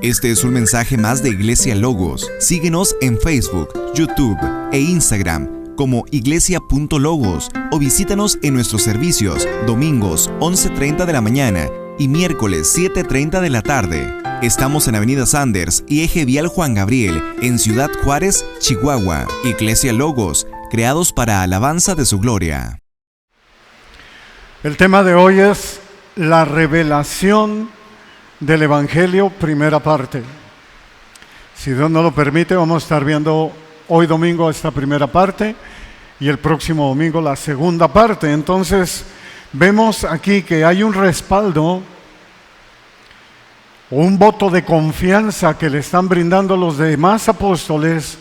Este es un mensaje más de Iglesia Logos. Síguenos en Facebook, YouTube e Instagram como iglesia.logos o visítanos en nuestros servicios domingos 11:30 de la mañana y miércoles 7:30 de la tarde. Estamos en Avenida Sanders y Eje Vial Juan Gabriel, en Ciudad Juárez, Chihuahua. Iglesia Logos, creados para alabanza de su gloria. El tema de hoy es la revelación del Evangelio, primera parte. Si Dios nos lo permite, vamos a estar viendo hoy domingo esta primera parte y el próximo domingo la segunda parte. Entonces, vemos aquí que hay un respaldo o un voto de confianza que le están brindando los demás apóstoles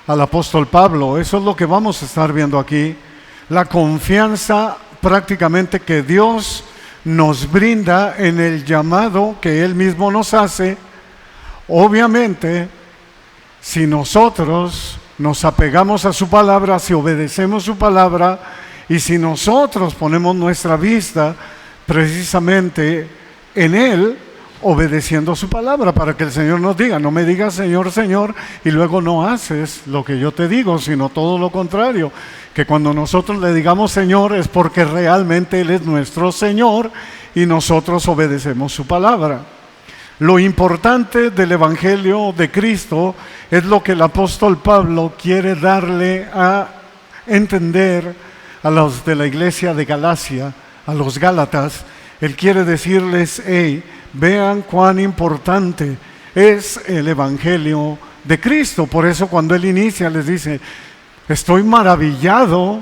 al apóstol Pablo. Eso es lo que vamos a estar viendo aquí. La confianza prácticamente que Dios nos brinda en el llamado que Él mismo nos hace. Obviamente, si nosotros nos apegamos a su palabra, si obedecemos su palabra, y si nosotros ponemos nuestra vista precisamente en Él, obedeciendo su palabra, para que el Señor nos diga, no me digas Señor, Señor, y luego no haces lo que yo te digo, sino todo lo contrario, que cuando nosotros le digamos Señor es porque realmente Él es nuestro Señor y nosotros obedecemos su palabra. Lo importante del Evangelio de Cristo es lo que el apóstol Pablo quiere darle a entender a los de la iglesia de Galacia, a los Gálatas. Él quiere decirles, hey, vean cuán importante es el Evangelio de Cristo. Por eso cuando Él inicia les dice, estoy maravillado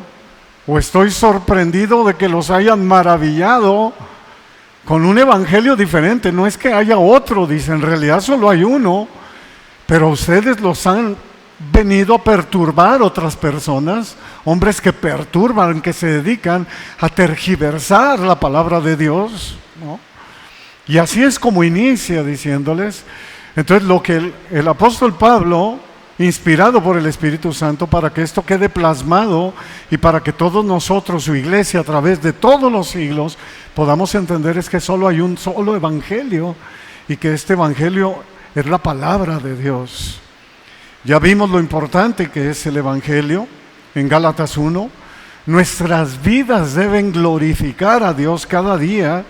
o estoy sorprendido de que los hayan maravillado con un evangelio diferente. No es que haya otro, dice, en realidad solo hay uno, pero ustedes los han venido a perturbar otras personas, hombres que perturban, que se dedican a tergiversar la palabra de Dios, ¿no? Y así es como inicia diciéndoles. Entonces lo que el apóstol Pablo, inspirado por el Espíritu Santo, para que esto quede plasmado y para que todos nosotros, su iglesia, a través de todos los siglos, podamos entender es que solo hay un solo evangelio y que este evangelio es la palabra de Dios. Ya vimos lo importante que es el evangelio en Gálatas 1. Nuestras vidas deben glorificar a Dios cada día.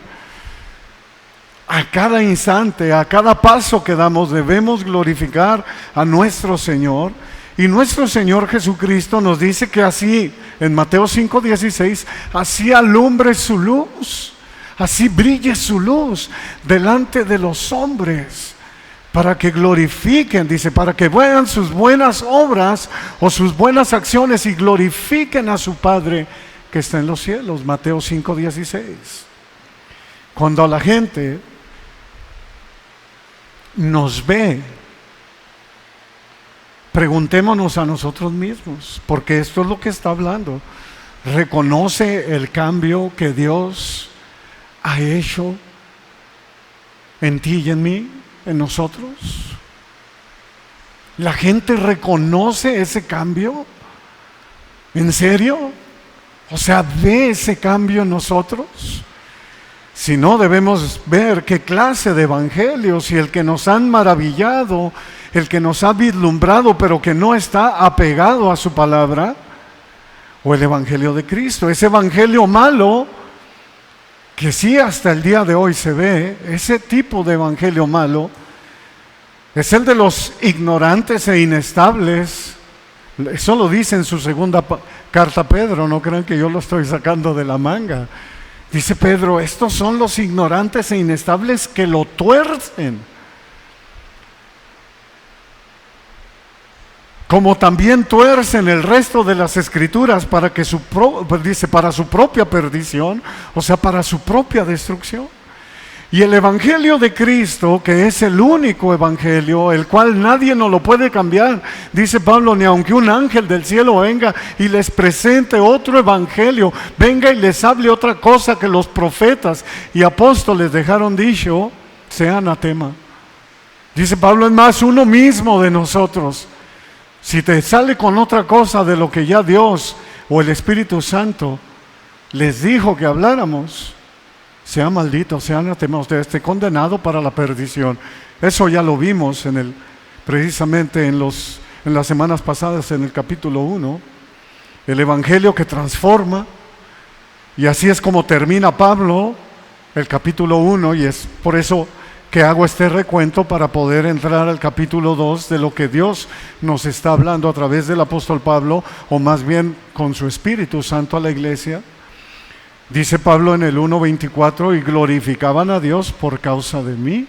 A cada instante, a cada paso que damos, debemos glorificar a nuestro Señor. Y nuestro Señor Jesucristo nos dice que así, en Mateo 5:16, así alumbre su luz, así brille su luz delante de los hombres, para que glorifiquen, dice, para que vean sus buenas obras o sus buenas acciones y glorifiquen a su Padre que está en los cielos. Mateo 5:16. Cuando la gente nos ve, preguntémonos a nosotros mismos, porque esto es lo que está hablando. ¿Reconoce el cambio que Dios ha hecho en ti y en mí, en nosotros? ¿La gente reconoce ese cambio? ¿En serio? O sea, ¿ve ese cambio en nosotros? Si no, debemos ver qué clase de evangelio, si el que nos han maravillado, el que nos ha vislumbrado, pero que no está apegado a su palabra, o el evangelio de Cristo. Ese evangelio malo, que sí hasta el día de hoy se ve, ese tipo de evangelio malo, es el de los ignorantes e inestables. Eso lo dice en su segunda carta a Pedro, no crean que yo lo estoy sacando de la manga. Dice Pedro, estos son los ignorantes e inestables que lo tuercen, como también tuercen el resto de las escrituras para que para su propia perdición, o sea, para su propia destrucción. Y el evangelio de Cristo, que es el único evangelio, el cual nadie nos lo puede cambiar, dice Pablo, ni aunque un ángel del cielo venga y les presente otro evangelio, venga y les hable otra cosa que los profetas y apóstoles dejaron dicho, sea anatema. Dice Pablo, es más, uno mismo de nosotros, si te sale con otra cosa de lo que ya Dios o el Espíritu Santo les dijo que habláramos, sea maldito, sea anatema, usted esté condenado para la perdición. Eso ya lo vimos precisamente en las semanas pasadas en el capítulo 1. El evangelio que transforma, y así es como termina Pablo el capítulo 1, y es por eso que hago este recuento para poder entrar al capítulo 2 de lo que Dios nos está hablando a través del apóstol Pablo, o más bien con su Espíritu Santo a la iglesia. Dice Pablo en el 1:24, y glorificaban a Dios por causa de mí.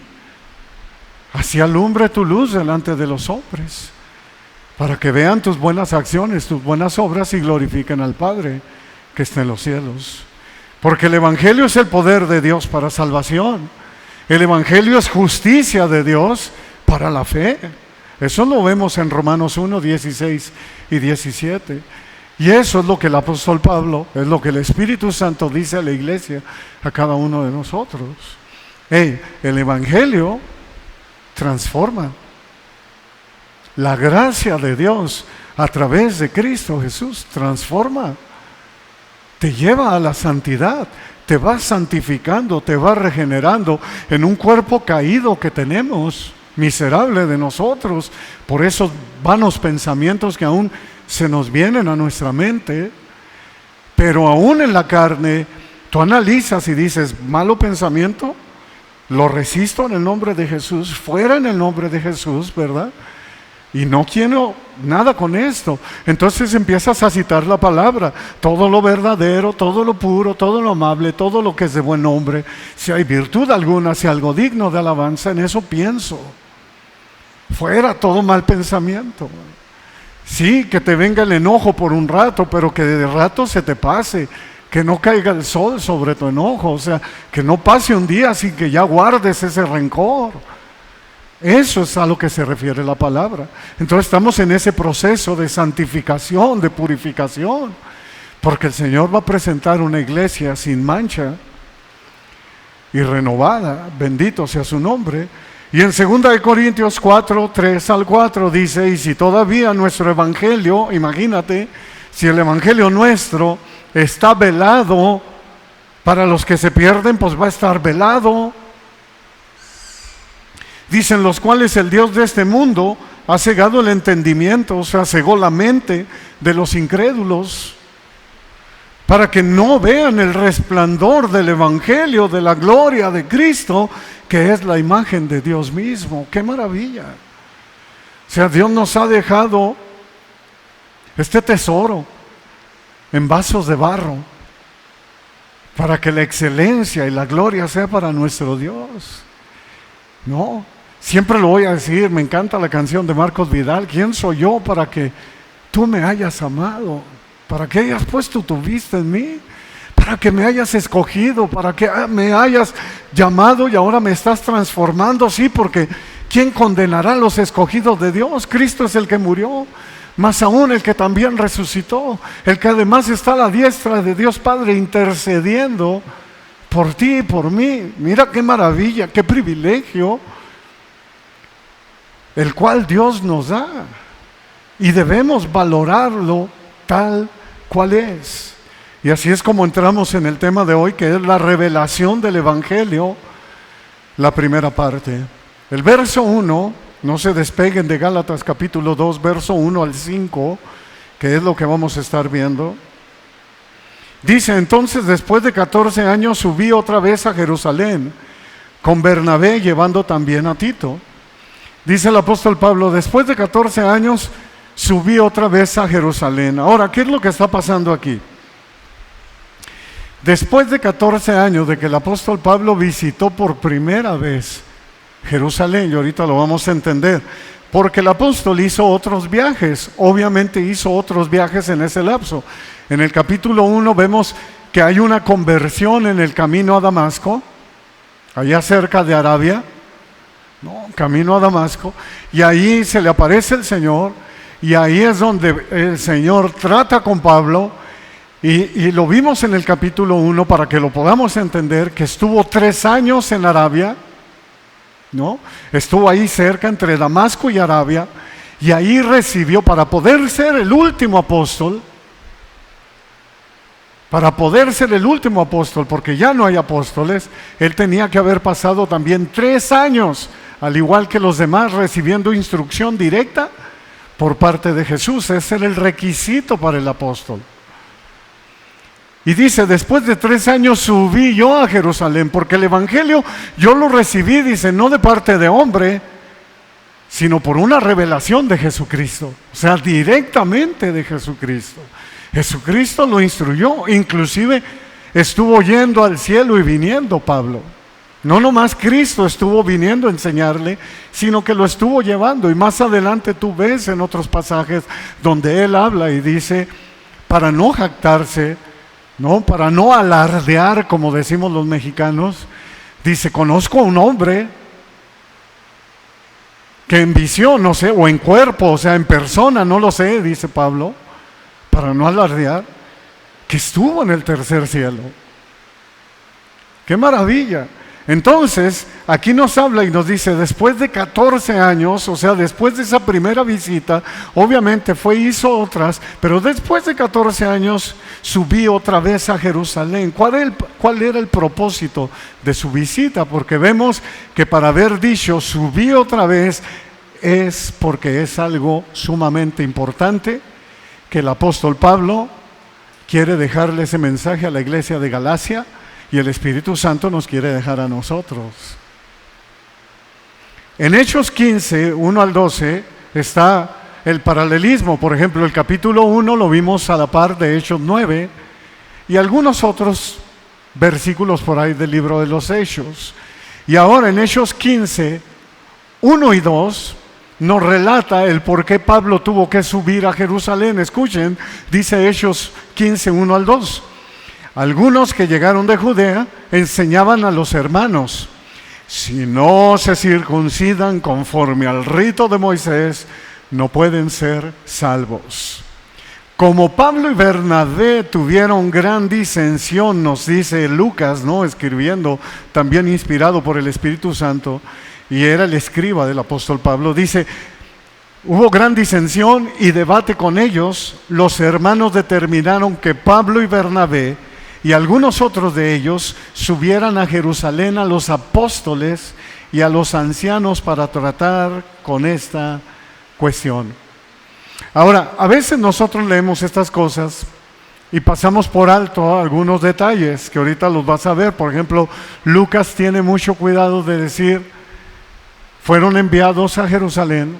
Así alumbre tu luz delante de los hombres, para que vean tus buenas acciones, tus buenas obras, y glorifiquen al Padre que está en los cielos. Porque el evangelio es el poder de Dios para salvación. El evangelio es justicia de Dios para la fe. Eso lo vemos en Romanos 1:16 y 17. Y eso es lo que el apóstol Pablo, es lo que el Espíritu Santo dice a la iglesia, a cada uno de nosotros. El evangelio transforma. La gracia de Dios a través de Cristo Jesús transforma. Te lleva a la santidad, te va santificando, te va regenerando en un cuerpo caído que tenemos, miserable de nosotros, por esos vanos pensamientos que aún se nos vienen a nuestra mente. Pero aún en la carne, tú analizas y dices, malo pensamiento, lo resisto en el nombre de Jesús, fuera en el nombre de Jesús, ¿verdad? Y no quiero nada con esto. Entonces empiezas a citar la palabra, todo lo verdadero, todo lo puro, todo lo amable, todo lo que es de buen nombre, si hay virtud alguna, si algo digno de alabanza, en eso pienso. Fuera todo mal pensamiento. Sí, que te venga el enojo por un rato, pero que de rato se te pase, que no caiga el sol sobre tu enojo, o sea, que no pase un día sin que ya guardes ese rencor. Eso es a lo que se refiere la palabra. Entonces estamos en ese proceso de santificación, de purificación, porque el Señor va a presentar una iglesia sin mancha y renovada, bendito sea su nombre. Y en 2 Corintios 4, 3 al 4 dice, y si todavía nuestro evangelio, imagínate, si el evangelio nuestro está velado, para los que se pierden, pues va a estar velado. Dicen los cuales el Dios de este mundo ha cegado el entendimiento, o sea, cegó la mente de los incrédulos, para que no vean el resplandor del evangelio, de la gloria de Cristo, que es la imagen de Dios mismo. ¡Qué maravilla! O sea, Dios nos ha dejado este tesoro en vasos de barro, para que la excelencia y la gloria sea para nuestro Dios. No, siempre lo voy a decir, me encanta la canción de Marcos Vidal, ¿quién soy yo para que tú me hayas amado? Para que hayas puesto tu vista en mí, para que me hayas escogido, para que me hayas llamado y ahora me estás transformando. Sí, porque ¿quién condenará a los escogidos de Dios? Cristo es el que murió, más aún el que también resucitó, el que además está a la diestra de Dios Padre intercediendo por ti y por mí. Mira qué maravilla, qué privilegio, el cual Dios nos da, y debemos valorarlo tal cual es. Y así es como entramos en el tema de hoy, que es la revelación del evangelio, la primera parte. El verso 1, no se despeguen de Gálatas capítulo 2, verso 1 al 5, que es lo que vamos a estar viendo. Dice, entonces después de 14 años subí otra vez a Jerusalén, con Bernabé, llevando también a Tito. Dice el apóstol Pablo, después de 14 años subí otra vez a Jerusalén. Ahora, ¿qué es lo que está pasando aquí? Después de 14 años de que el apóstol Pablo visitó por primera vez Jerusalén, y ahorita lo vamos a entender, porque el apóstol hizo otros viajes, obviamente hizo otros viajes en ese lapso. En el capítulo 1 vemos que hay una conversión en el camino a Damasco, allá cerca de Arabia, ¿no? Camino a Damasco, y ahí se le aparece el Señor, y ahí es donde el Señor trata con Pablo, y lo vimos en el capítulo 1 para que lo podamos entender, que estuvo 3 años en Arabia, ¿no? Estuvo ahí cerca entre Damasco y Arabia, y ahí recibió, para poder ser el último apóstol, Para poder ser el último apóstol, porque ya no hay apóstoles, él tenía que haber pasado también 3 años, al igual que los demás, recibiendo instrucción directa por parte de Jesús. Ese era el requisito para el apóstol. Y dice, después de 3 años subí yo a Jerusalén, porque el evangelio yo lo recibí, dice, no de parte de hombre, sino por una revelación de Jesucristo. O sea, directamente de Jesucristo. Jesucristo lo instruyó, inclusive estuvo yendo al cielo y viniendo Pablo. No nomás Cristo estuvo viniendo a enseñarle, sino que lo estuvo llevando. Y más adelante tú ves en otros pasajes donde él habla y dice, para no jactarse, ¿no? Para no alardear, como decimos los mexicanos, dice, conozco a un hombre que en visión, no sé, o en cuerpo, o sea, en persona, no lo sé, dice Pablo, para no alardear, que estuvo en el tercer cielo. ¡Qué maravilla! Entonces, aquí nos habla y nos dice, después de 14 años, o sea, después de esa primera visita, obviamente hizo otras, pero después de 14 años subí otra vez a Jerusalén. ¿Cuál era el propósito de su visita? Porque vemos que para haber dicho subí otra vez es porque es algo sumamente importante que el apóstol Pablo quiere dejarle ese mensaje a la iglesia de Galacia. Y el Espíritu Santo nos quiere dejar a nosotros. En Hechos 15, 1 al 12, está el paralelismo. Por ejemplo, el capítulo 1 lo vimos a la par de Hechos 9 y algunos otros versículos por ahí del libro de los Hechos. Y ahora en Hechos 15, 1 y 2, nos relata el por qué Pablo tuvo que subir a Jerusalén. Escuchen, dice Hechos 15, 1 al 2. Algunos que llegaron de Judea enseñaban a los hermanos, si no se circuncidan conforme al rito de Moisés, no pueden ser salvos. Como Pablo y Bernabé tuvieron gran disensión, nos dice Lucas, ¿no? Escribiendo, también inspirado por el Espíritu Santo, y era el escriba del apóstol Pablo, dice, hubo gran disensión y debate con ellos. Los hermanos determinaron que Pablo y Bernabé y algunos otros de ellos subieran a Jerusalén a los apóstoles y a los ancianos para tratar con esta cuestión. Ahora, a veces nosotros leemos estas cosas y pasamos por alto algunos detalles que ahorita los vas a ver. Por ejemplo, Lucas tiene mucho cuidado de decir, fueron enviados a Jerusalén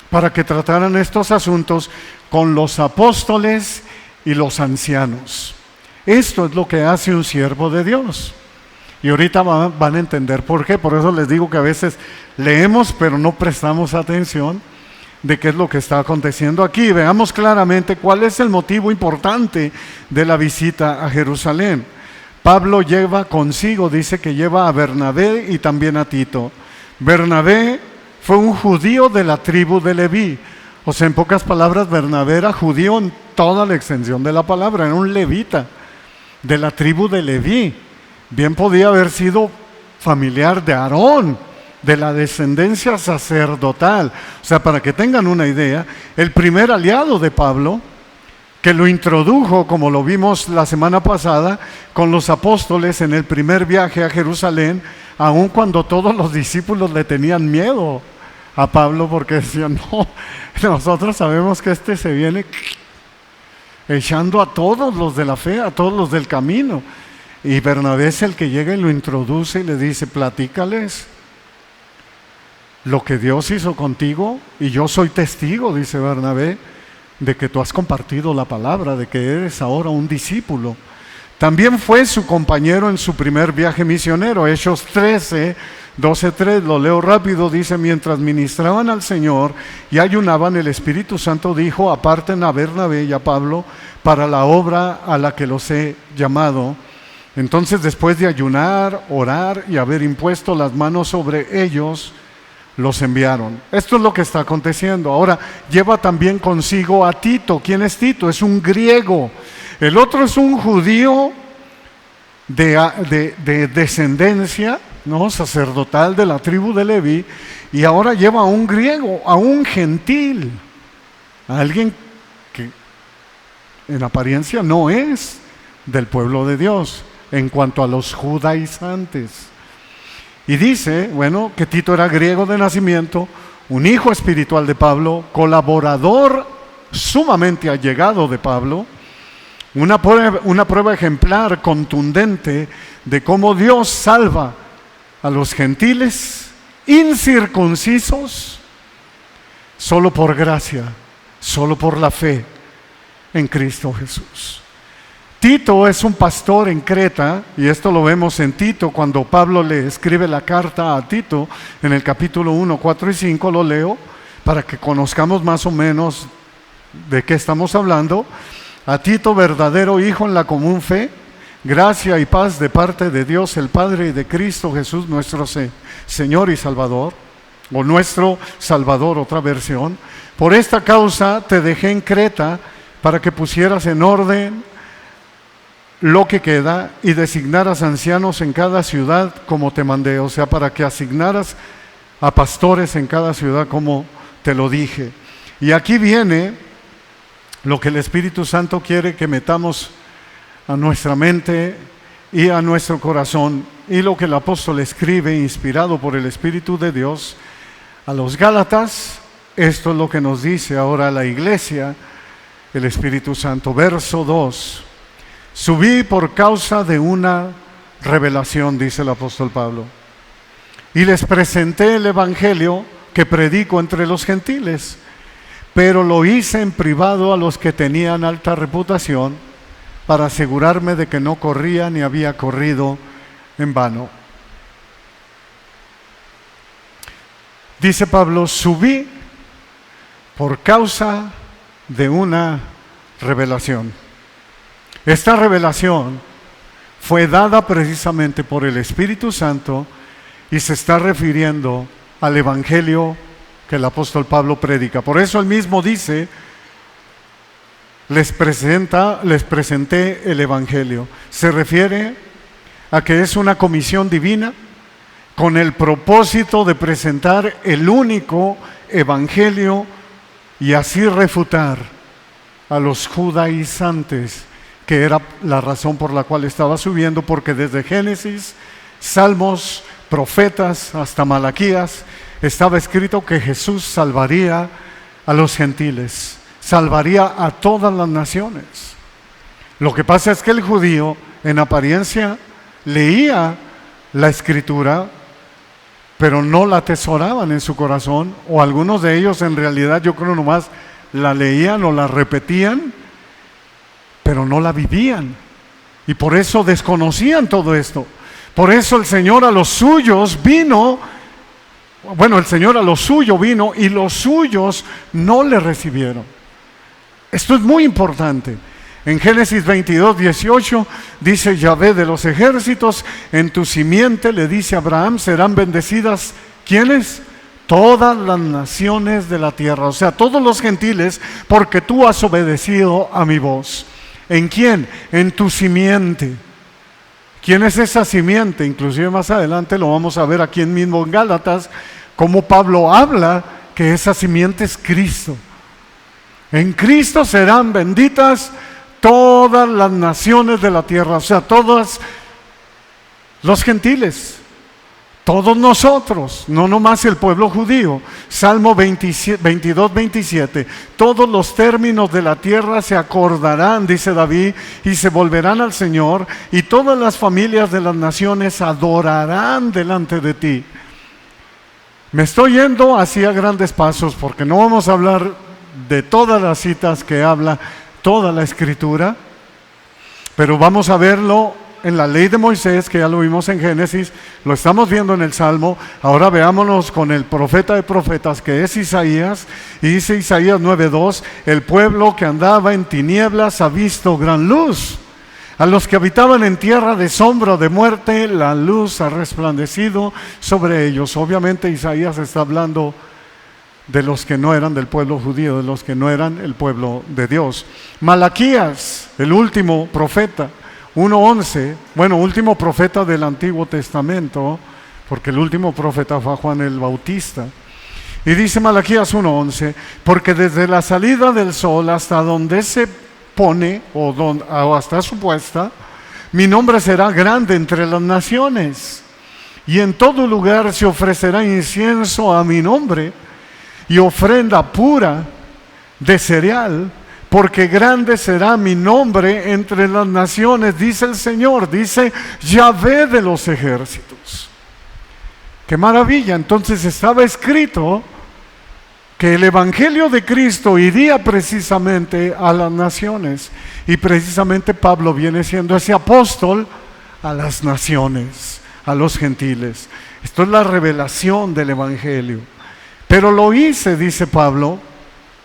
para que trataran estos asuntos con los apóstoles y los ancianos. Esto es lo que hace un siervo de Dios. Y ahorita van a entender por qué. Por eso les digo que a veces leemos pero no prestamos atención de qué es lo que está aconteciendo aquí. Veamos claramente cuál es el motivo importante de la visita a Jerusalén. Pablo lleva consigo, dice que lleva a Bernabé y también a Tito. Bernabé fue un judío de la tribu de Leví. O sea, en pocas palabras, Bernabé era judío en toda la extensión de la palabra, era un levita de la tribu de Leví. Bien podía haber sido familiar de Aarón, de la descendencia sacerdotal. O sea, para que tengan una idea, el primer aliado de Pablo, que lo introdujo, como lo vimos la semana pasada, con los apóstoles en el primer viaje a Jerusalén, aun cuando todos los discípulos le tenían miedo a Pablo, porque decían, no, nosotros sabemos que este se viene echando a todos los de la fe, a todos los del camino. Y Bernabé es el que llega y lo introduce y le dice, platícales lo que Dios hizo contigo, y yo soy testigo, dice Bernabé, de que tú has compartido la palabra, de que eres ahora un discípulo. También fue su compañero en su primer viaje misionero. Hechos 13, 12:3, lo leo rápido, dice, mientras ministraban al Señor y ayunaban, el Espíritu Santo dijo, aparten a Bernabé y a Pablo para la obra a la que los he llamado. Entonces, después de ayunar, orar y haber impuesto las manos sobre ellos, los enviaron. Esto es lo que está aconteciendo. Ahora, lleva también consigo a Tito. ¿Quién es Tito? Es un griego. El otro es un judío de descendencia, ¿no?, sacerdotal de la tribu de Leví, y ahora lleva a un griego, a un gentil, a alguien que en apariencia no es del pueblo de Dios en cuanto a los judaizantes. Y dice, bueno, que Tito era griego de nacimiento, un hijo espiritual de Pablo, colaborador sumamente allegado de Pablo, una prueba ejemplar, contundente, de cómo Dios salva a los gentiles incircuncisos solo por gracia, solo por la fe en Cristo Jesús. Tito es un pastor en Creta, y esto lo vemos en Tito, cuando Pablo le escribe la carta a Tito, en el capítulo 1, 4 y 5, lo leo, para que conozcamos más o menos de qué estamos hablando. A Tito, verdadero hijo en la común fe, gracia y paz de parte de Dios el Padre y de Cristo Jesús, nuestro Señor y Salvador, o nuestro Salvador, otra versión. Por esta causa te dejé en Creta, para que pusieras en orden lo que queda y designaras ancianos en cada ciudad como te mandé, o sea, para que asignaras a pastores en cada ciudad como te lo dije. Y aquí viene lo que el Espíritu Santo quiere que metamos a nuestra mente y a nuestro corazón, y lo que el apóstol escribe, inspirado por el Espíritu de Dios, a los Gálatas. Esto es lo que nos dice ahora la iglesia, el Espíritu Santo. Verso 2. Subí por causa de una revelación, dice el apóstol Pablo, y les presenté el evangelio que predico entre los gentiles, pero lo hice en privado a los que tenían alta reputación, para asegurarme de que no corría ni había corrido en vano. Dice Pablo, subí por causa de una revelación. Esta revelación fue dada precisamente por el Espíritu Santo y se está refiriendo al evangelio que el apóstol Pablo predica. Por eso él mismo dice, les presenté el evangelio. Se refiere a que es una comisión divina con el propósito de presentar el único evangelio y así refutar a los judaizantes, que era la razón por la cual estaba subiendo, porque desde Génesis, Salmos, profetas, hasta Malaquías, estaba escrito que Jesús salvaría a los gentiles, salvaría a todas las naciones. Lo que pasa es que el judío, en apariencia, leía la Escritura, pero no la atesoraban en su corazón, o algunos de ellos en realidad, yo creo, nomás la leían o la repetían, pero no la vivían, y por eso desconocían todo esto. Por eso el Señor a los suyos vino, el Señor a lo suyo vino, y los suyos no le recibieron. Esto es muy importante. En Génesis 22, 18 dice Yahvé de los ejércitos, en tu simiente, le dice a Abraham, serán bendecidas, ¿quiénes? Todas las naciones de la tierra, o sea, todos los gentiles, porque tú has obedecido a mi voz. ¿En quién? En tu simiente. ¿Quién es esa simiente? Inclusive más adelante lo vamos a ver aquí mismo en Gálatas, cómo Pablo habla que esa simiente es Cristo. En Cristo serán benditas todas las naciones de la tierra, o sea, todos los gentiles, todos nosotros, no nomás el pueblo judío. Salmo 22, 27, todos los términos de la tierra se acordarán, dice David, y se volverán al Señor, y todas las familias de las naciones adorarán delante de ti. Me estoy yendo así a grandes pasos, porque no vamos a hablar de todas las citas que habla toda la Escritura, pero vamos a verlo en la ley de Moisés, que ya lo vimos en Génesis, lo estamos viendo en el Salmo. Ahora veámonos con el profeta de profetas, que es Isaías, y dice Isaías 9:2, el pueblo que andaba en tinieblas ha visto gran luz. A los que habitaban en tierra de sombra de muerte, la luz ha resplandecido sobre ellos. Obviamente Isaías está hablando de los que no eran del pueblo judío, de los que no eran el pueblo de Dios. Malaquías, el último profeta, 1:11, último profeta del Antiguo Testamento, porque el último profeta fue Juan el Bautista. Y dice Malaquías 1:11, porque desde la salida del sol hasta donde se pone, o hasta supuesta, mi nombre será grande entre las naciones, y en todo lugar se ofrecerá incienso a mi nombre, y ofrenda pura de cereal, porque grande será mi nombre entre las naciones, dice el Señor, dice Yahvé de los ejércitos. ¡Qué maravilla! Entonces estaba escrito que el Evangelio de Cristo iría precisamente a las naciones, y precisamente Pablo viene siendo ese apóstol a las naciones, a los gentiles. Esto es la revelación del Evangelio. Pero lo hice, dice Pablo,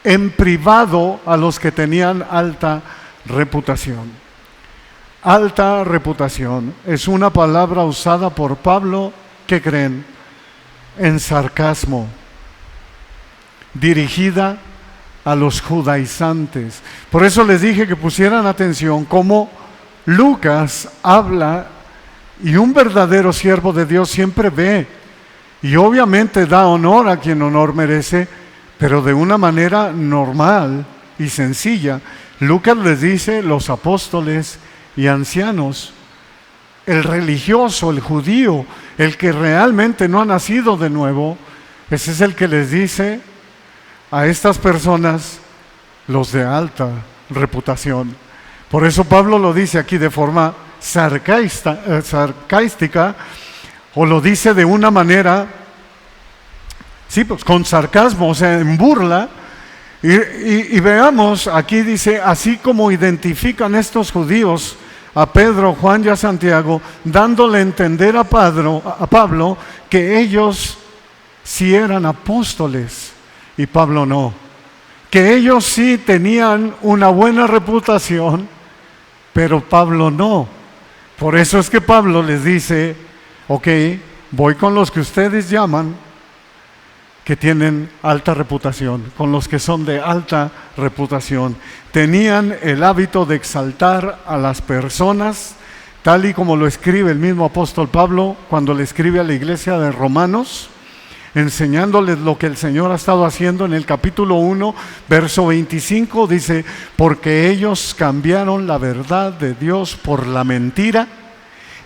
en privado a los que tenían alta reputación. Alta reputación es una palabra usada por Pablo, ¿qué creen? En sarcasmo, dirigida a los judaizantes. Por eso les dije que pusieran atención cómo Lucas habla, y un verdadero siervo de Dios siempre ve y obviamente da honor a quien honor merece, pero de una manera normal y sencilla. Lucas les dice los apóstoles y ancianos, el religioso, el judío, el que realmente no ha nacido de nuevo, ese es el que les dice a estas personas, los de alta reputación. Por eso Pablo lo dice aquí de forma sarcástica, o lo dice de una manera, sí, pues con sarcasmo, o sea, en burla. Y veamos, aquí dice, así como identifican estos judíos a Pedro, Juan y a Santiago, dándole a entender a Pablo que ellos sí eran apóstoles y Pablo no, que ellos sí tenían una buena reputación, pero Pablo no. Por eso es que Pablo les dice, ok, voy con los que ustedes llaman que tienen alta reputación, con los que son de alta reputación. Tenían el hábito de exaltar a las personas, tal y como lo escribe el mismo apóstol Pablo cuando le escribe a la iglesia de Romanos, enseñándoles lo que el Señor ha estado haciendo. En el capítulo 1, verso 25, dice, porque ellos cambiaron la verdad de Dios por la mentira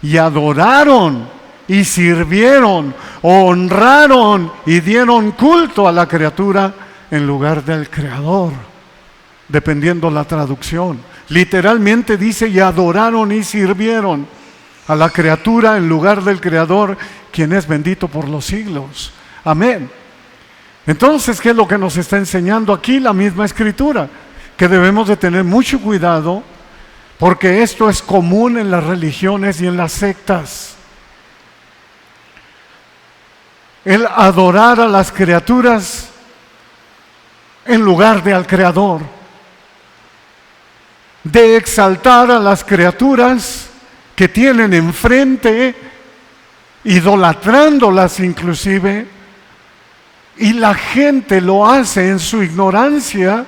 y adoraron y sirvieron, honraron y dieron culto a la criatura en lugar del Creador, dependiendo la traducción. Literalmente dice, y adoraron y sirvieron a la criatura en lugar del Creador, quien es bendito por los siglos. Amén. Entonces, ¿qué es lo que nos está enseñando aquí la misma Escritura? Que debemos de tener mucho cuidado, porque esto es común en las religiones y en las sectas. El adorar a las criaturas en lugar de al Creador, de exaltar a las criaturas que tienen enfrente, idolatrándolas inclusive, y la gente lo hace en su ignorancia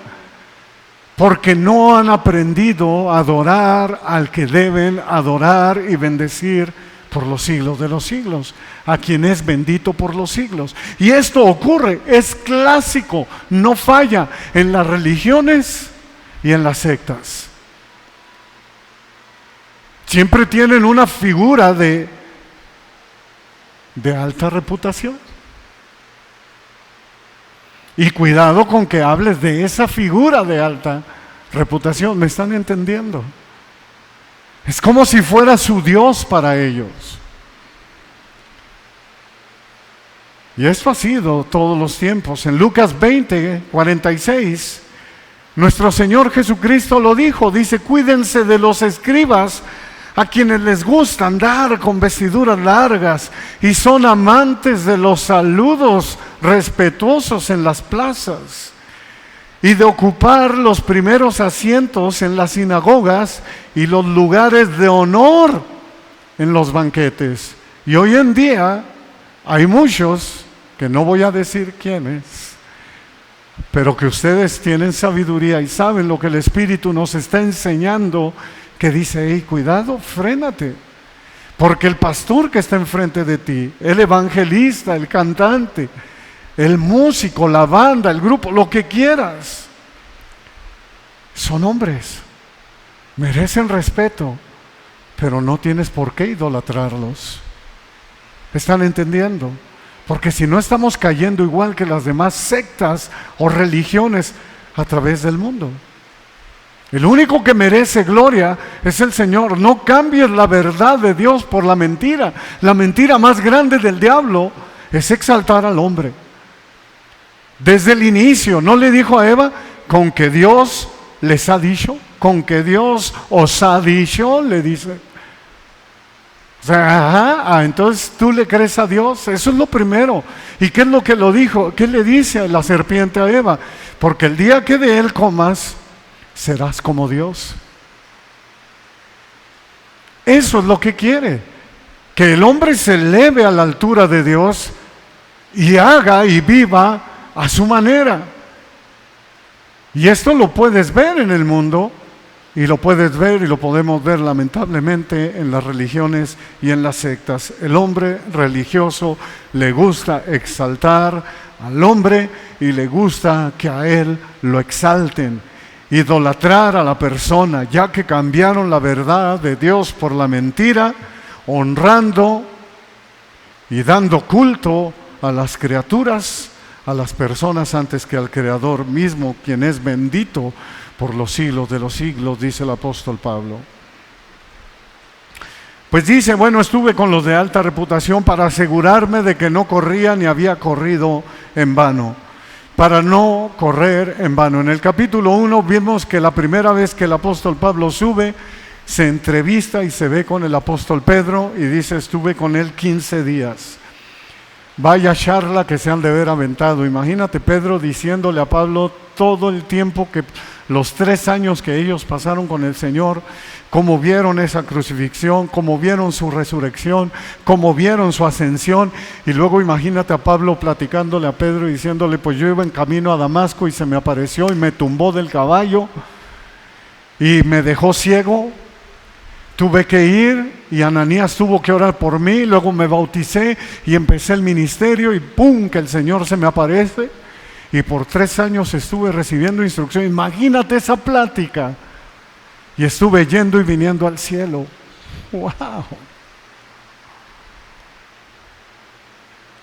porque no han aprendido a adorar al que deben adorar y bendecir por los siglos de los siglos, a quien es bendito por los siglos. Y esto ocurre, es clásico, no falla en las religiones y en las sectas. Siempre tienen una figura de alta reputación. Y cuidado con que hables de esa figura de alta reputación, ¿me están entendiendo? Es como si fuera su Dios para ellos. Y esto ha sido todos los tiempos. En Lucas 20, 46, nuestro Señor Jesucristo lo dijo, dice, cuídense de los escribas, a quienes les gusta andar con vestiduras largas y son amantes de los saludos respetuosos en las plazas y de ocupar los primeros asientos en las sinagogas y los lugares de honor en los banquetes. Y hoy en día hay muchos, que no voy a decir quiénes, pero que ustedes tienen sabiduría y saben lo que el Espíritu nos está enseñando, que dice, hey, cuidado, frénate, porque el pastor que está enfrente de ti, el evangelista, el cantante, el músico, la banda, el grupo, lo que quieras, son hombres merecen respeto, pero no tienes por qué idolatrarlos. ¿Están entendiendo? Porque si no estamos cayendo igual que las demás sectas o religiones a través del mundo. El único que merece gloria es el Señor. No cambies la verdad de Dios por la mentira. La mentira más grande del diablo es exaltar al hombre. Desde el inicio, ¿no le dijo a Eva? Con que Dios les ha dicho, con que Dios os ha dicho, le dice. O sea, entonces tú le crees a Dios. Eso es lo primero. ¿Y qué es lo que lo dijo? ¿Qué le dice la serpiente a Eva? Porque el día que de él comas, serás como Dios. Eso es lo que quiere, que el hombre se eleve a la altura de Dios y haga y viva a su manera. Y esto lo puedes ver en el mundo, y lo puedes ver y lo podemos ver lamentablemente en las religiones y en las sectas. El hombre religioso le gusta exaltar al hombre y le gusta que a él lo exalten. Idolatrar a la persona, ya que cambiaron la verdad de Dios por la mentira, honrando y dando culto a las criaturas, a las personas antes que al Creador mismo, quien es bendito por los siglos de los siglos, dice el apóstol Pablo. Pues dice, bueno, estuve con los de alta reputación para asegurarme de que no corría ni había corrido en vano. Para no correr en vano. En el capítulo 1 vimos que la primera vez que el apóstol Pablo sube, se entrevista y se ve con el apóstol Pedro y dice, estuve con él 15 días. Vaya charla que se han de haber aventado. Imagínate Pedro diciéndole a Pablo todo el tiempo que los 3 años que ellos pasaron con el Señor, cómo vieron esa crucifixión, cómo vieron su resurrección, cómo vieron su ascensión. Y luego imagínate a Pablo platicándole a Pedro y diciéndole, pues yo iba en camino a Damasco y se me apareció y me tumbó del caballo y me dejó ciego. Tuve que ir y Ananías tuvo que orar por mí, luego me bauticé y empecé el ministerio y ¡pum!, que el Señor se me aparece. Y por 3 años estuve recibiendo instrucción. Imagínate esa plática. Y estuve yendo y viniendo al cielo. ¡Wow!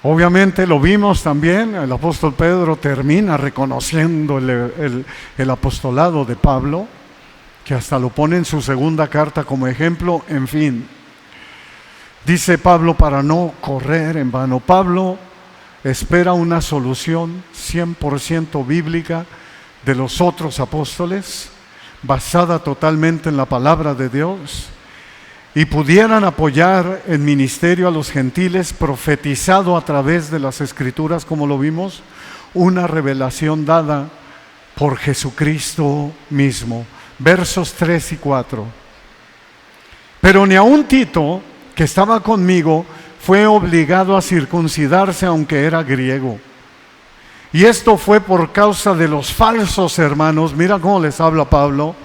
Obviamente lo vimos también. El apóstol Pedro termina reconociendo el apostolado de Pablo, que hasta lo pone en su segunda carta como ejemplo. En fin, dice Pablo, para no correr en vano. Pablo espera una solución 100% bíblica de los otros apóstoles, basada totalmente en la palabra de Dios, y pudieran apoyar el ministerio a los gentiles, profetizado a través de las Escrituras, como lo vimos, una revelación dada por Jesucristo mismo. Versos 3 y 4. Pero ni aun Tito, que estaba conmigo, fue obligado a circuncidarse aunque era griego. Y esto fue por causa de los falsos hermanos, mira cómo les habla Pablo,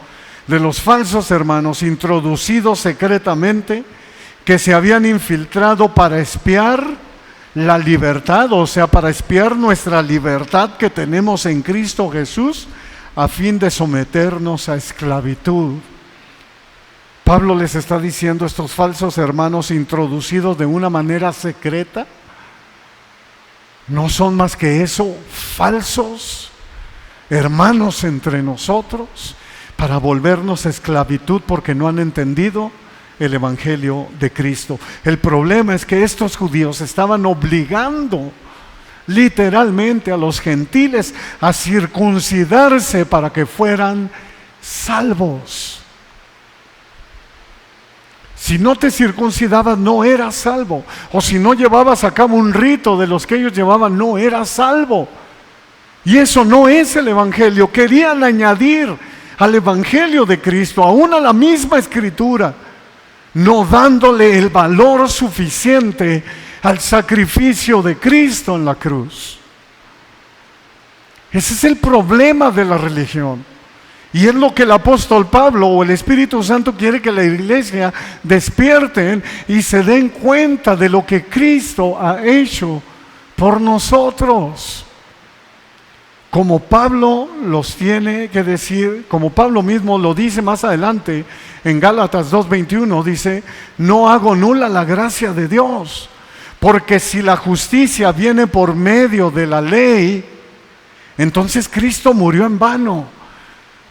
de los falsos hermanos introducidos secretamente, que se habían infiltrado para espiar la libertad, o sea, para espiar nuestra libertad que tenemos en Cristo Jesús, a fin de someternos a esclavitud. Pablo les está diciendo, estos falsos hermanos introducidos de una manera secreta, no son más que eso, falsos hermanos entre nosotros, para volvernos a esclavitud porque no han entendido el evangelio de Cristo. El problema es que estos judíos estaban obligando literalmente a los gentiles a circuncidarse para que fueran salvos. Si no te circuncidabas, no eras salvo. O si no llevabas a cabo un rito de los que ellos llevaban, no eras salvo. Y eso no es el evangelio. Querían añadir al evangelio de Cristo, aún a la misma escritura, no dándole el valor suficiente al sacrificio de Cristo en la cruz. Ese es el problema de la religión. Y es lo que el apóstol Pablo o el Espíritu Santo quiere que la iglesia despierten y se den cuenta de lo que Cristo ha hecho por nosotros. como Pablo los tiene que decir, como Pablo mismo lo dice más adelante en Gálatas 2:21, dice: no hago nula la gracia de Dios, porque si la justicia viene por medio de la ley, entonces Cristo murió en vano.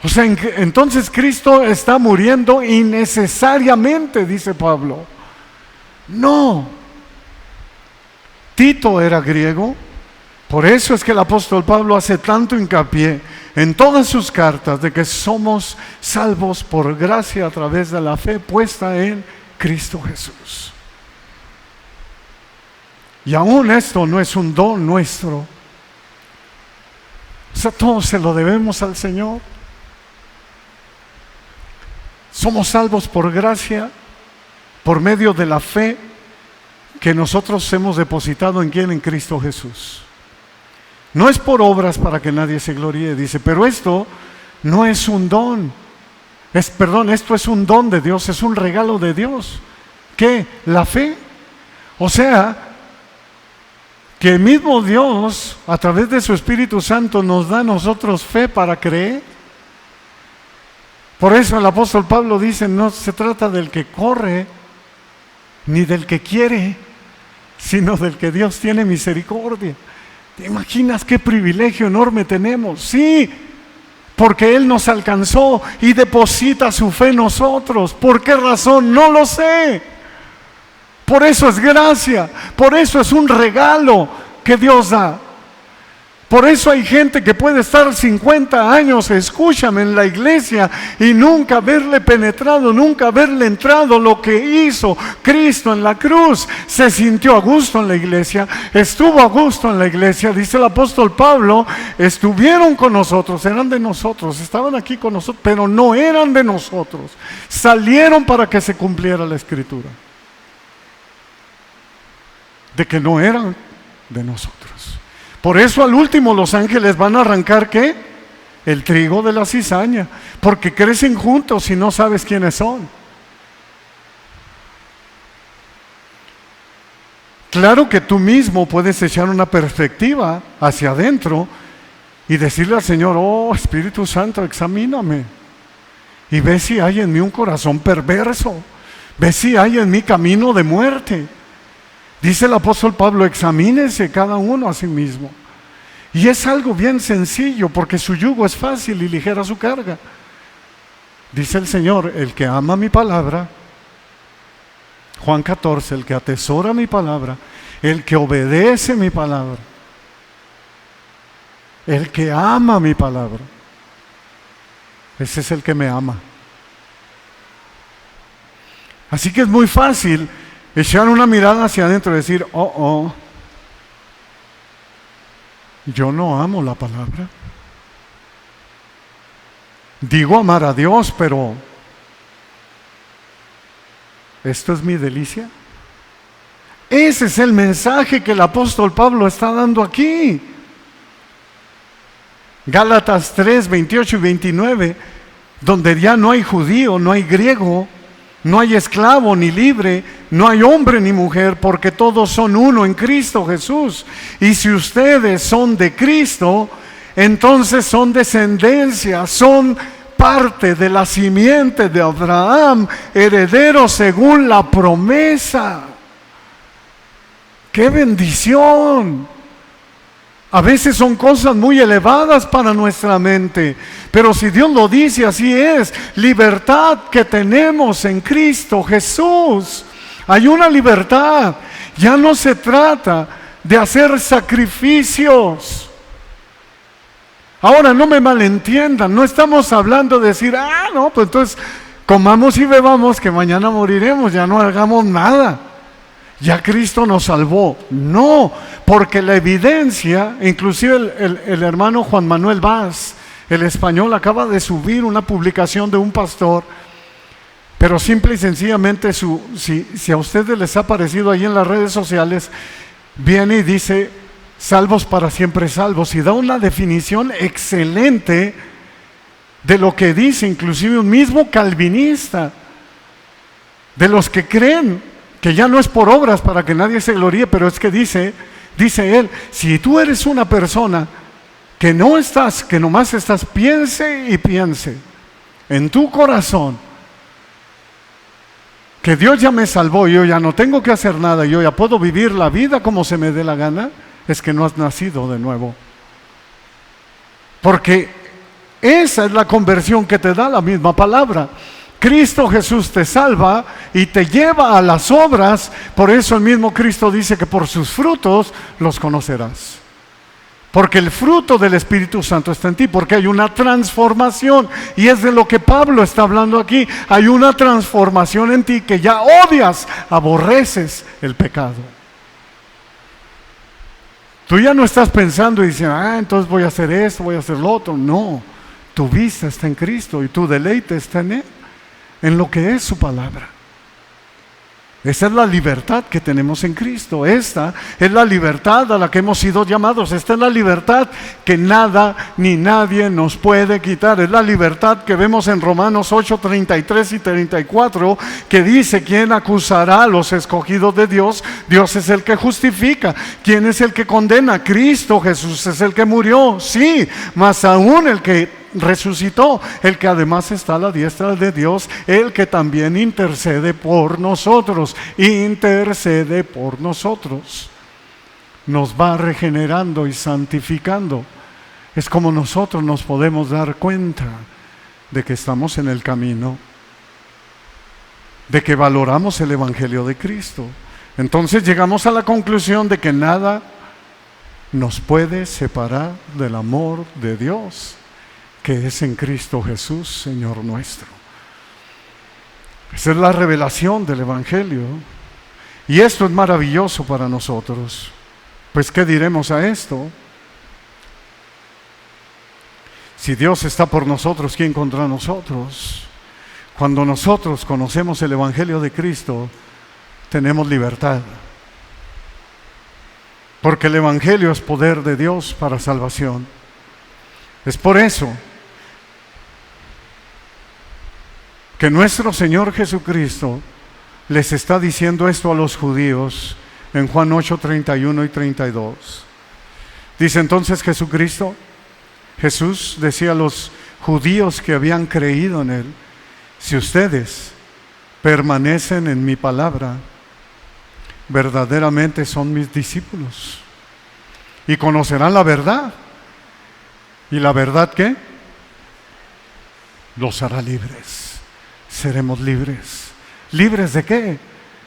O sea, entonces Cristo está muriendo innecesariamente, dice Pablo. No. Tito era griego. Por eso es que el apóstol Pablo hace tanto hincapié en todas sus cartas de que somos salvos por gracia a través de la fe puesta en Cristo Jesús. Y aún esto no es un don nuestro. O sea, todo se lo debemos al Señor. Somos salvos por gracia, por medio de la fe que nosotros hemos depositado en ¿quién? En Cristo Jesús. No es por obras para que nadie se gloríe, dice, pero esto no es un don. Esto es un don de Dios, es un regalo de Dios. ¿Qué? La fe. O sea, que el mismo Dios, a través de su Espíritu Santo, nos da a nosotros fe para creer. Por eso el apóstol Pablo dice, no se trata del que corre, ni del que quiere, sino del que Dios tiene misericordia. ¿Te imaginas qué privilegio enorme tenemos? Sí, porque Él nos alcanzó y deposita su fe en nosotros. ¿Por qué razón? No lo sé. Por eso es gracia, por eso es un regalo que Dios da. Por eso hay gente que puede estar 50 años, escúchame, en la iglesia y nunca haberle penetrado, nunca haberle entrado lo que hizo Cristo en la cruz. Se sintió a gusto en la iglesia, estuvo a gusto en la iglesia, dice el apóstol Pablo, estuvieron con nosotros, eran de nosotros, estaban aquí con nosotros, pero no eran de nosotros. Salieron para que se cumpliera la Escritura, de que no eran de nosotros. Por eso al último los ángeles van a arrancar ¿qué? El trigo de la cizaña, porque crecen juntos y no sabes quiénes son. Claro que tú mismo puedes echar una perspectiva hacia adentro y decirle al Señor, oh Espíritu Santo, examíname y ve si hay en mí un corazón perverso, ve si hay en mí camino de muerte. Dice el apóstol Pablo, examínese cada uno a sí mismo. Y es algo bien sencillo, porque su yugo es fácil y ligera su carga. Dice el Señor, el que ama mi palabra, Juan 14, el que atesora mi palabra, el que obedece mi palabra, el que ama mi palabra, ese es el que me ama. Así que es muy fácil echar una mirada hacia adentro y decir, yo no amo la palabra. Digo amar a Dios, pero ¿esto es mi delicia? Ese es el mensaje que el apóstol Pablo está dando aquí. Gálatas 3, 28 y 29, donde ya no hay judío, no hay griego, no hay esclavo ni libre, no hay hombre ni mujer, porque todos son uno en Cristo Jesús. Y si ustedes son de Cristo, entonces son descendencia, son parte de la simiente de Abraham, herederos según la promesa. ¡Qué bendición! A veces son cosas muy elevadas para nuestra mente, pero si Dios lo dice, así es. Libertad que tenemos en Cristo Jesús. Hay una libertad. Ya no se trata de hacer sacrificios. Ahora, no me malentiendan, no estamos hablando de decir, no, pues entonces comamos y bebamos que mañana moriremos, ya no hagamos nada. Ya Cristo nos salvó. No, porque la evidencia, inclusive el hermano Juan Manuel Vaz, el español, acaba de subir una publicación de un pastor, pero simple y sencillamente, si a ustedes les ha parecido ahí en las redes sociales, viene y dice, salvos para siempre salvos, y da una definición excelente de lo que dice, inclusive un mismo calvinista, de los que creen que ya no es por obras para que nadie se gloríe, pero es que dice él, si tú eres una persona que nomás estás piense y piense en tu corazón que Dios ya me salvó, yo ya no tengo que hacer nada, yo ya puedo vivir la vida como se me dé la gana, es que no has nacido de nuevo. Porque esa es la conversión que te da la misma palabra. Cristo Jesús te salva y te lleva a las obras. Por eso el mismo Cristo dice que por sus frutos los conocerás. Porque el fruto del Espíritu Santo está en ti, porque hay una transformación, y es de lo que Pablo está hablando aquí. Hay una transformación en ti que ya odias, aborreces el pecado. Tú ya no estás pensando y diciendo, entonces voy a hacer esto, voy a hacer lo otro. No, tu vista está en Cristo y tu deleite está en Él, en lo que es su palabra. Esa es la libertad que tenemos en Cristo. Esta es la libertad a la que hemos sido llamados. Esta es la libertad que nada ni nadie nos puede quitar. Es la libertad que vemos en Romanos 8, 33 y 34, que dice: ¿quién acusará a los escogidos de Dios? Dios es el que justifica. ¿Quién es el que condena? Cristo Jesús es el que murió, sí, más aún el que resucitó, el que además está a la diestra de Dios, el que también intercede por nosotros. Intercede por nosotros. Nos va regenerando y santificando. Es como nosotros nos podemos dar cuenta de que estamos en el camino, de que valoramos el Evangelio de Cristo. Entonces llegamos a la conclusión de que nada nos puede separar del amor de Dios, que es en Cristo Jesús, Señor nuestro. Esa es la revelación del Evangelio. Y esto es maravilloso para nosotros. Pues, ¿qué diremos a esto? Si Dios está por nosotros, ¿quién contra nosotros? Cuando nosotros conocemos el Evangelio de Cristo, tenemos libertad. Porque el Evangelio es poder de Dios para salvación. Es por eso que nuestro Señor Jesucristo les está diciendo esto a los judíos en Juan 8, 31 y 32. Dice entonces Jesús decía a los judíos que habían creído en Él: si ustedes permanecen en mi palabra, verdaderamente son mis discípulos y conocerán la verdad. ¿Y la verdad qué? Los hará libres. Seremos libres. ¿Libres de qué?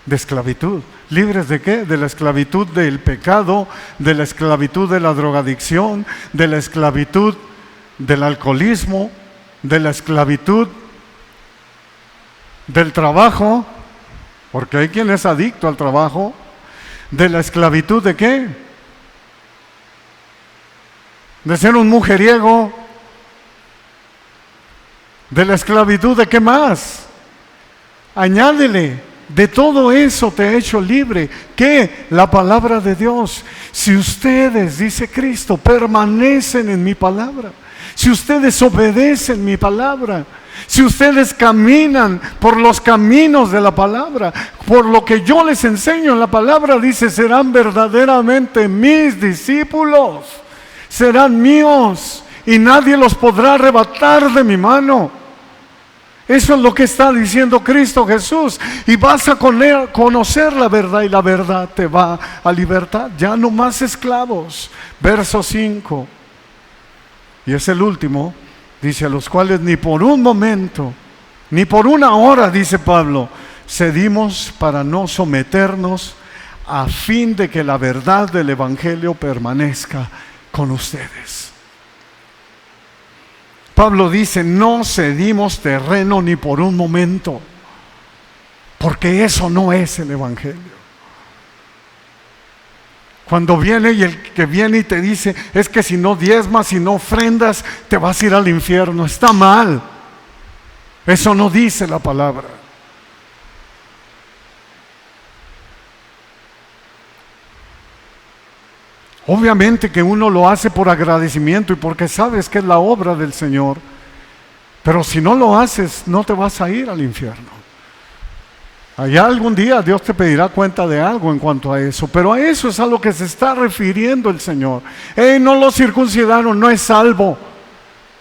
De esclavitud. ¿Libres de qué? De la esclavitud del pecado, de la esclavitud de la drogadicción, de la esclavitud del alcoholismo, de la esclavitud del trabajo, porque hay quien es adicto al trabajo. ¿De la esclavitud de qué? De ser un mujeriego. ¿De la esclavitud de qué más? Añádele: de todo eso te he hecho libre. ¿Qué? La palabra de Dios. Si ustedes, dice Cristo, permanecen en mi palabra, si ustedes obedecen mi palabra, si ustedes caminan por los caminos de la palabra, por lo que yo les enseño en la palabra, dice, serán verdaderamente mis discípulos, serán míos y nadie los podrá arrebatar de mi mano. Eso es lo que está diciendo Cristo Jesús. Y vas a conocer la verdad, y la verdad te va a libertad. Ya no más esclavos. Verso 5. Y es el último. Dice: a los cuales ni por un momento, ni por una hora, dice Pablo, cedimos para no someternos, a fin de que la verdad del Evangelio permanezca con ustedes. Pablo dice: no cedimos terreno ni por un momento, porque eso no es el Evangelio. Cuando viene y el que viene y te dice: es que si no diezmas, si no ofrendas, te vas a ir al infierno, está mal. Eso no dice la palabra. Obviamente que uno lo hace por agradecimiento y porque sabes que es la obra del Señor, pero si no lo haces, no te vas a ir al infierno. Allá algún día Dios te pedirá cuenta de algo en cuanto a eso, pero a eso es a lo que se está refiriendo el Señor. No lo circuncidaron, no es salvo.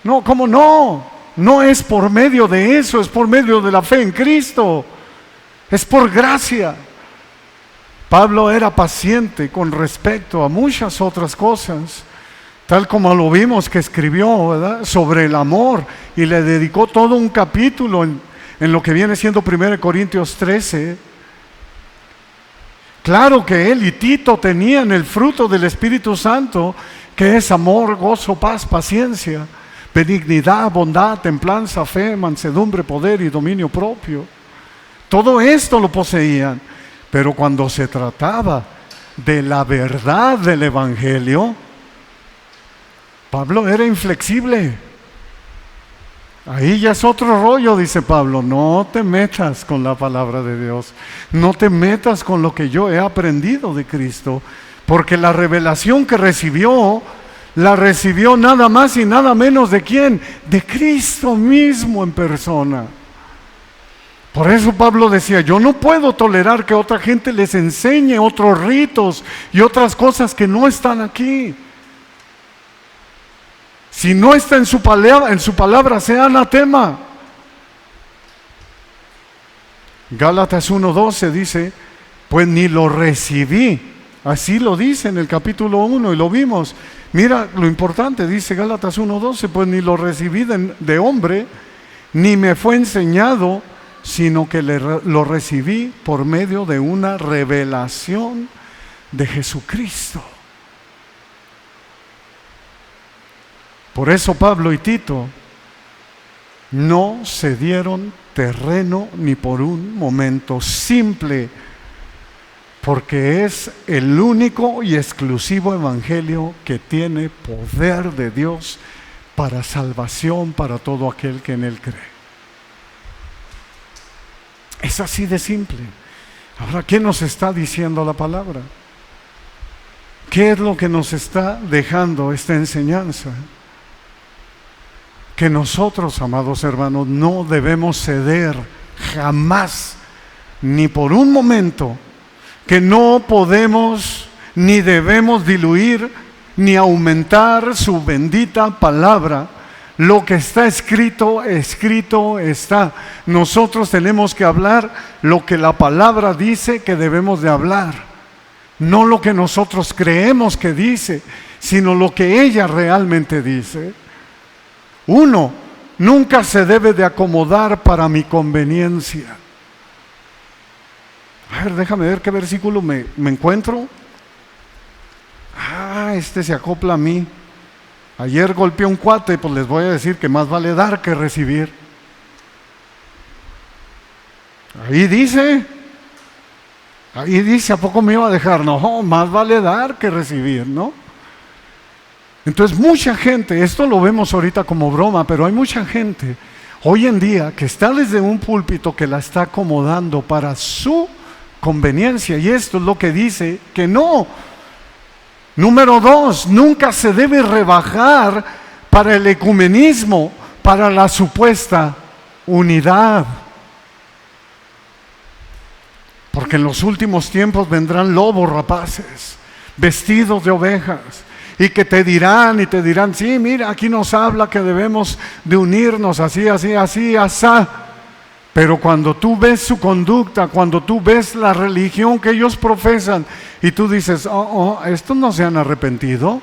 No, ¿cómo no? No es por medio de eso, es por medio de la fe en Cristo. Es por gracia. Pablo era paciente con respecto a muchas otras cosas, tal como lo vimos que escribió, ¿verdad?, sobre el amor, y le dedicó todo un capítulo en lo que viene siendo 1 Corintios 13. Claro que él y Tito tenían el fruto del Espíritu Santo, que es amor, gozo, paz, paciencia, benignidad, bondad, templanza, fe, mansedumbre, poder y dominio propio. Todo esto lo poseían, pero cuando se trataba de la verdad del Evangelio, Pablo era inflexible. Ahí ya es otro rollo, dice Pablo. No te metas con la palabra de Dios, no te metas con lo que yo he aprendido de Cristo, porque la revelación que recibió, la recibió nada más y nada menos de ¿quién? De Cristo mismo en persona. Por eso Pablo decía, yo no puedo tolerar que otra gente les enseñe otros ritos y otras cosas que no están aquí. Si no está en su palabra, sea anatema. Gálatas 1:12 dice, pues ni lo recibí. Así lo dice en el capítulo 1 y lo vimos. Mira lo importante, dice Gálatas 1:12, pues ni lo recibí de hombre, ni me fue enseñado, sino que lo recibí por medio de una revelación de Jesucristo. Por eso Pablo y Tito no se dieron terreno ni por un momento, simple, porque es el único y exclusivo evangelio que tiene poder de Dios para salvación para todo aquel que en él cree. Es así de simple. Ahora, ¿qué nos está diciendo la palabra? ¿Qué es lo que nos está dejando esta enseñanza? Que nosotros, amados hermanos, no debemos ceder jamás, ni por un momento, que no podemos ni debemos diluir ni aumentar su bendita palabra. Lo que está escrito, escrito está. Nosotros tenemos que hablar lo que la palabra dice que debemos de hablar, no lo que nosotros creemos que dice, sino lo que ella realmente dice. Uno, nunca se debe de acomodar para mi conveniencia. A ver, déjame ver qué versículo me encuentro. Este se acopla a mí. Ayer golpeé un cuate, pues les voy a decir que más vale dar que recibir. Ahí dice, ¿a poco me iba a dejar? No, más vale dar que recibir, ¿no? Entonces mucha gente, esto lo vemos ahorita como broma, pero hay mucha gente hoy en día que está desde un púlpito que la está acomodando para su conveniencia, y esto es lo que dice que no. Número 2, nunca se debe rebajar para el ecumenismo, para la supuesta unidad. Porque en los últimos tiempos vendrán lobos rapaces, vestidos de ovejas, y que te dirán, sí, mira, aquí nos habla que debemos de unirnos así, así, así, asá. Pero cuando tú ves su conducta, cuando tú ves la religión que ellos profesan, y tú dices, estos no se han arrepentido,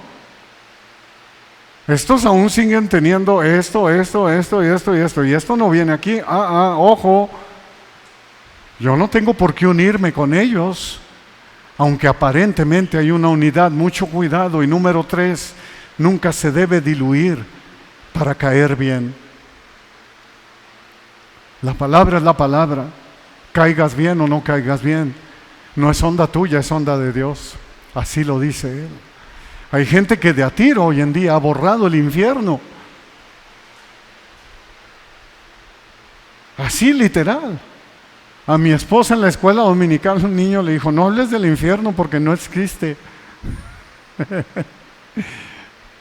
estos aún siguen teniendo esto, y esto no viene aquí, ojo, yo no tengo por qué unirme con ellos, aunque aparentemente hay una unidad. Mucho cuidado. Y número 3, nunca se debe diluir para caer bien. La palabra es la palabra, caigas bien o no caigas bien, no es onda tuya, es onda de Dios. Así lo dice Él. Hay gente que de a tiro hoy en día ha borrado el infierno. Así literal. A mi esposa en la escuela dominical un niño le dijo, no hables del infierno porque no existe.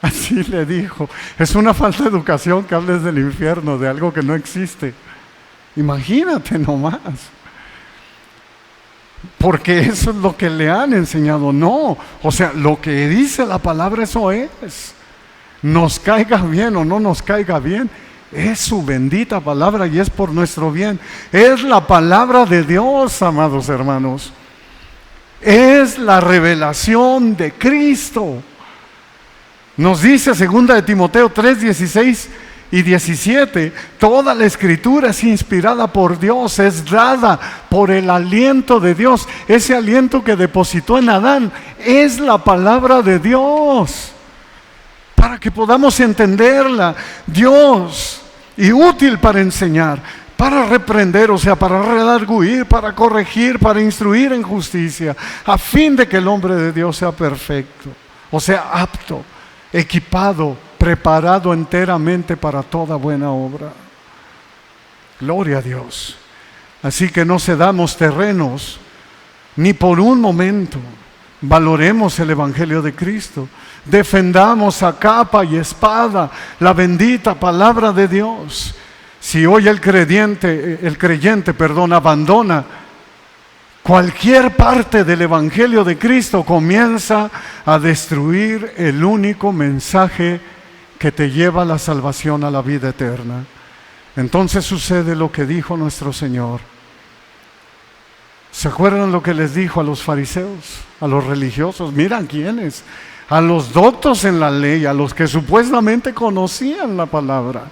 Así le dijo. Es una falta de educación que hables del infierno, de algo que no existe. Imagínate nomás. porque eso es lo que le han enseñado. No, o sea, lo que dice la palabra, eso es. Nos caiga bien o no nos caiga bien, es su bendita palabra y es por nuestro bien. Es la palabra de Dios, amados hermanos. Es la revelación de Cristo. Nos dice 2 de Timoteo 3, 16 y 17, toda la escritura es inspirada por Dios, es dada por el aliento de Dios. Ese aliento que depositó en Adán es la palabra de Dios, para que podamos entenderla. Dios, y útil para enseñar, para reprender, o sea, para redarguir, para corregir, para instruir en justicia, a fin de que el hombre de Dios sea perfecto, o sea, apto, equipado, preparado enteramente para toda buena obra. Gloria a Dios. Así que no cedamos terrenos, ni por un momento. Valoremos el Evangelio de Cristo. Defendamos a capa y espada la bendita palabra de Dios. Si hoy el creyente, abandona cualquier parte del Evangelio de Cristo, comienza a destruir el único mensaje que te lleva a la salvación, a la vida eterna. Entonces sucede lo que dijo nuestro Señor. ¿Se acuerdan lo que les dijo a los fariseos, a los religiosos? Miran quiénes, a los doctos en la ley, a los que supuestamente conocían la palabra.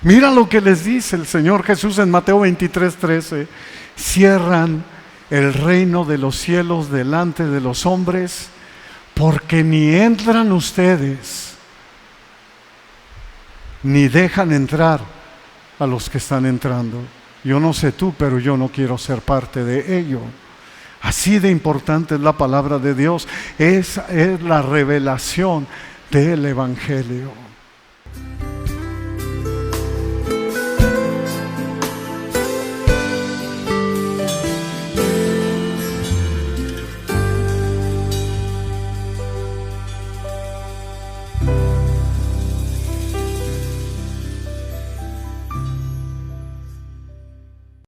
Mira lo que les dice el Señor Jesús en Mateo 23, 13. Cierran el reino de los cielos delante de los hombres, porque ni entran ustedes, ni dejan entrar a los que están entrando. Yo no sé tú, pero yo no quiero ser parte de ello. Así de importante es la palabra de Dios. Esa es la revelación del Evangelio.